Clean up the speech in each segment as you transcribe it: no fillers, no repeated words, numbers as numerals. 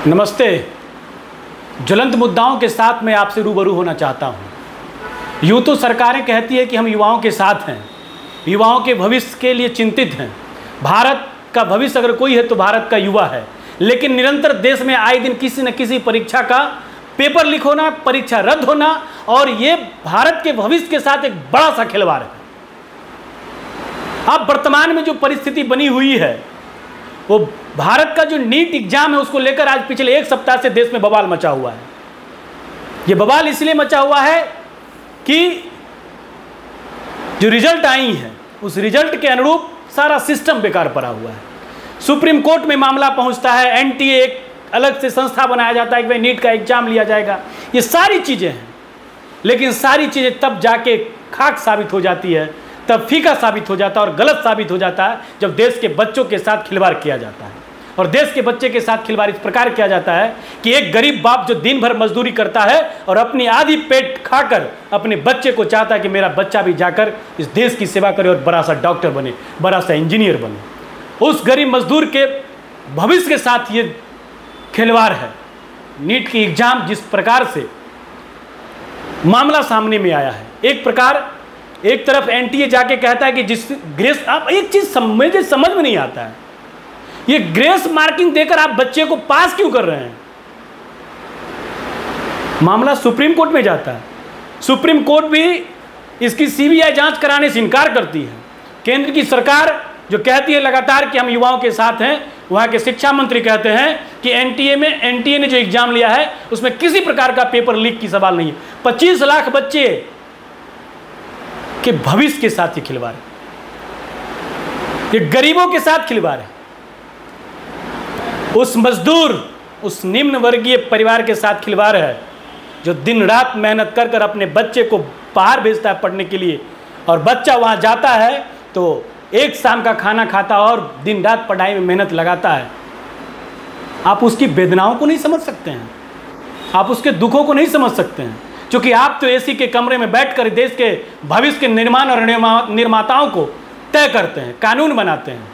नमस्ते। ज्वलंत मुद्दाओं के साथ मैं आपसे रूबरू होना चाहता हूँ। यूँ तो सरकारें कहती है कि हम युवाओं के साथ हैं, युवाओं के भविष्य के लिए चिंतित हैं। भारत का भविष्य अगर कोई है तो भारत का युवा है। लेकिन निरंतर देश में आए दिन किसी न किसी परीक्षा का पेपर लीक होना, परीक्षा रद्द होना, और ये भारत के भविष्य के साथ एक बड़ा सा खिलवाड़ है। अब वर्तमान में जो परिस्थिति बनी हुई है, वो भारत का जो नीट एग्जाम है उसको लेकर आज पिछले एक सप्ताह से देश में बवाल मचा हुआ है। ये बवाल इसलिए मचा हुआ है कि जो रिजल्ट आई है उस रिजल्ट के अनुरूप सारा सिस्टम बेकार पड़ा हुआ है। सुप्रीम कोर्ट में मामला पहुंचता है, एनटीए एक अलग से संस्था बनाया जाता है कि भाई नीट का एग्जाम लिया जाएगा। ये सारी चीज़ें हैं, लेकिन सारी चीज़ें तब जाके खाक साबित हो जाती है, तब फीका साबित हो जाता है और गलत साबित हो जाता है जब देश के बच्चों के साथ खिलवाड़ किया जाता है। और देश के बच्चे के साथ खिलवाड़ इस प्रकार किया जाता है कि एक गरीब बाप जो दिन भर मजदूरी करता है और अपनी आधी पेट खाकर अपने बच्चे को चाहता है कि मेरा बच्चा भी जाकर इस देश की सेवा करे और बड़ा सा डॉक्टर बने, बड़ा सा इंजीनियर बने, उस गरीब मजदूर के भविष्य के साथ ये खिलवाड़ है। नीट की एग्जाम जिस प्रकार से मामला सामने में आया है, एक तरफ एनटीए जाके कहता है कि जिस ग्रेस, आप एक चीज मुझे समझ में नहीं आता है, ये ग्रेस मार्किंग देकर आप बच्चे को पास क्यों कर रहे हैं? मामला सुप्रीम कोर्ट में जाता है, सुप्रीम कोर्ट भी इसकी सीबीआई जांच कराने से इनकार करती है। केंद्र की सरकार जो कहती है लगातार कि हम युवाओं के साथ हैं, वहां के शिक्षा मंत्री कहते हैं कि एनटीए ने जो एग्जाम लिया है उसमें किसी प्रकार का पेपर लीक की सवाल नहीं है। 25 लाख बच्चे के भविष्य के साथ ये खिलवाड़ है, ये गरीबों के साथ खिलवाड़ है, उस मजदूर, उस निम्न वर्गीय परिवार के साथ खिलवाड़ है जो दिन रात मेहनत कर कर अपने बच्चे को बाहर भेजता है पढ़ने के लिए, और बच्चा वहां जाता है तो एक शाम का खाना खाता और दिन रात पढ़ाई में मेहनत लगाता है। आप उसकी वेदनाओं को नहीं समझ सकते हैं, आप उसके दुखों को नहीं समझ सकते हैं, क्योंकि आप तो एसी के कमरे में बैठकर देश के भविष्य के निर्माण और निर्माताओं को तय करते हैं, कानून बनाते हैं।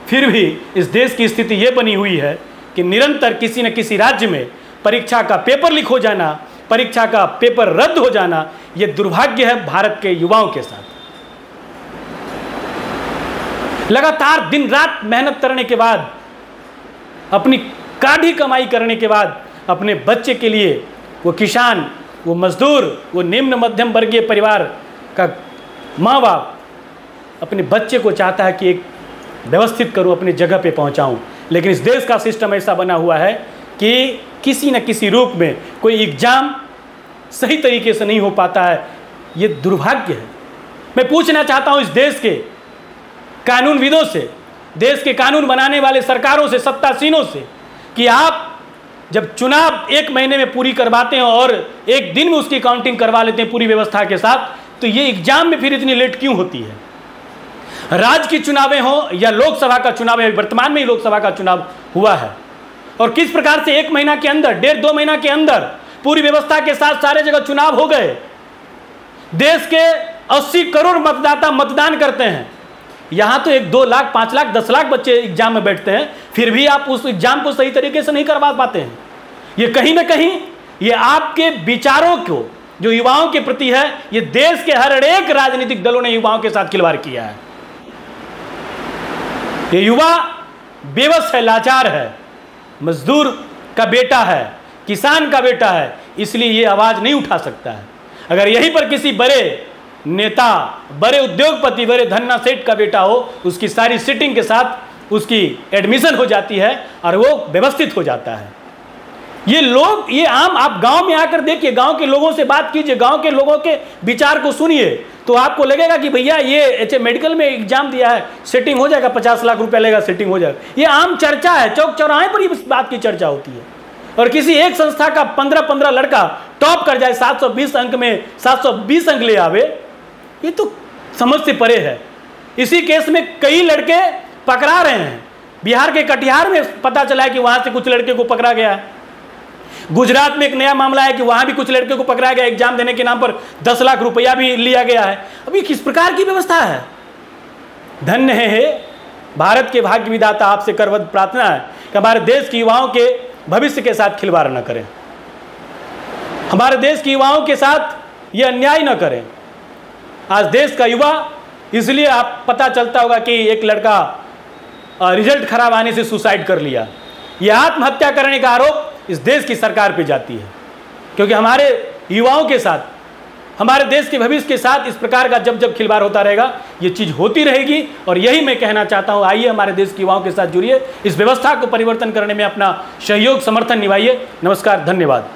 फिर भी इस देश की स्थिति ये बनी हुई है कि निरंतर किसी न किसी राज्य में परीक्षा का पेपर लीक हो जाना, परीक्षा का पेपर रद्द हो जाना, ये दुर्भाग्य है भारत के युवाओं के साथ। लगातार दिन रात मेहनत करने के बाद, अपनी काढ़ी कमाई करने के बाद अपने बच्चे के लिए वो किसान, वो मजदूर, वो निम्न मध्यम वर्गीय परिवार का माँ बाप अपने बच्चे को चाहता है कि एक व्यवस्थित करूँ, अपनी जगह पे पहुँचाऊँ। लेकिन इस देश का सिस्टम ऐसा बना हुआ है कि किसी न किसी रूप में कोई एग्जाम सही तरीके से नहीं हो पाता है। ये दुर्भाग्य है। मैं पूछना चाहता हूँ इस देश के कानूनविदों से, देश के कानून बनाने वाले सरकारों से, सत्तासीनों से, कि आप जब चुनाव 1 महीने में पूरी करवाते हैं और 1 दिन में उसकी काउंटिंग करवा लेते हैं पूरी व्यवस्था के साथ, तो ये एग्जाम में फिर इतनी लेट क्यों होती है? राज्य की चुनावें हो या लोकसभा का चुनाव है, वर्तमान में ही लोकसभा का चुनाव हुआ है, और किस प्रकार से 1 महीना के अंदर, 1.5-2 महीना के अंदर पूरी व्यवस्था के साथ सारे जगह चुनाव हो गए। देश के 80 करोड़ मतदाता मतदान करते हैं। यहां तो 1-2 लाख, 5 लाख, 10 लाख बच्चे एग्जाम में बैठते हैं, फिर भी आप उस एग्जाम को सही तरीके से नहीं करवा पाते हैं। ये कहीं ना कहीं ये आपके विचारों को जो युवाओं के प्रति है, ये देश के हर एक राजनीतिक दलों ने युवाओं के साथ खिलवाड़ किया है। ये युवा बेबस है, लाचार है, मजदूर का बेटा है, किसान का बेटा है, इसलिए ये आवाज नहीं उठा सकता है। अगर यहीं पर किसी बड़े नेता, बड़े उद्योगपति, बड़े धन्ना सेठ का बेटा हो, उसकी सारी सीटिंग के साथ उसकी एडमिशन हो जाती है और वो व्यवस्थित हो जाता है। ये लोग, ये आम, आप गांव में आकर देखिए, गांव के लोगों से बात कीजिए, गांव के लोगों के विचार को सुनिए, तो आपको लगेगा कि भैया ये मेडिकल में एग्जाम दिया है, सेटिंग हो जाएगा, 50 लाख रुपया लगेगा, सेटिंग हो जाएगा। ये आम चर्चा है, चौक चौराहे पर इस बात की चर्चा होती है। और किसी एक संस्था का 15-15 लड़का टॉप कर जाए, 720 अंक में 720 अंक ले आवे, ये तो समझ से परे है। इसी केस में कई लड़के पकड़ा रहे हैं। बिहार के कटिहार में पता चला है कि वहां से कुछ लड़के को पकड़ा गया है। गुजरात में एक नया मामला है कि वहां भी कुछ लड़के को पकड़ा गया, एग्जाम देने के नाम पर 10 लाख रुपया भी लिया गया है। अभी किस प्रकार की व्यवस्था है? धन्य है भारत के भाग्य विधाता, आपसे करवत प्रार्थना है कि हमारे देश के युवाओं के भविष्य के साथ खिलवाड़ न करें, हमारे देश के युवाओं के साथ ये अन्याय न करें। आज देश का युवा, इसलिए आप पता चलता होगा कि एक लड़का रिजल्ट खराब आने से सुसाइड कर लिया, यह आत्महत्या करने का आरोप इस देश की सरकार पे जाती है, क्योंकि हमारे युवाओं के साथ, हमारे देश के भविष्य के साथ इस प्रकार का जब जब खिलवाड़ होता रहेगा, ये चीज़ होती रहेगी। और यही मैं कहना चाहता हूँ, आइए हमारे देश के युवाओं के साथ जुड़िए, इस व्यवस्था को परिवर्तन करने में अपना सहयोग समर्थन निभाइए। नमस्कार, धन्यवाद।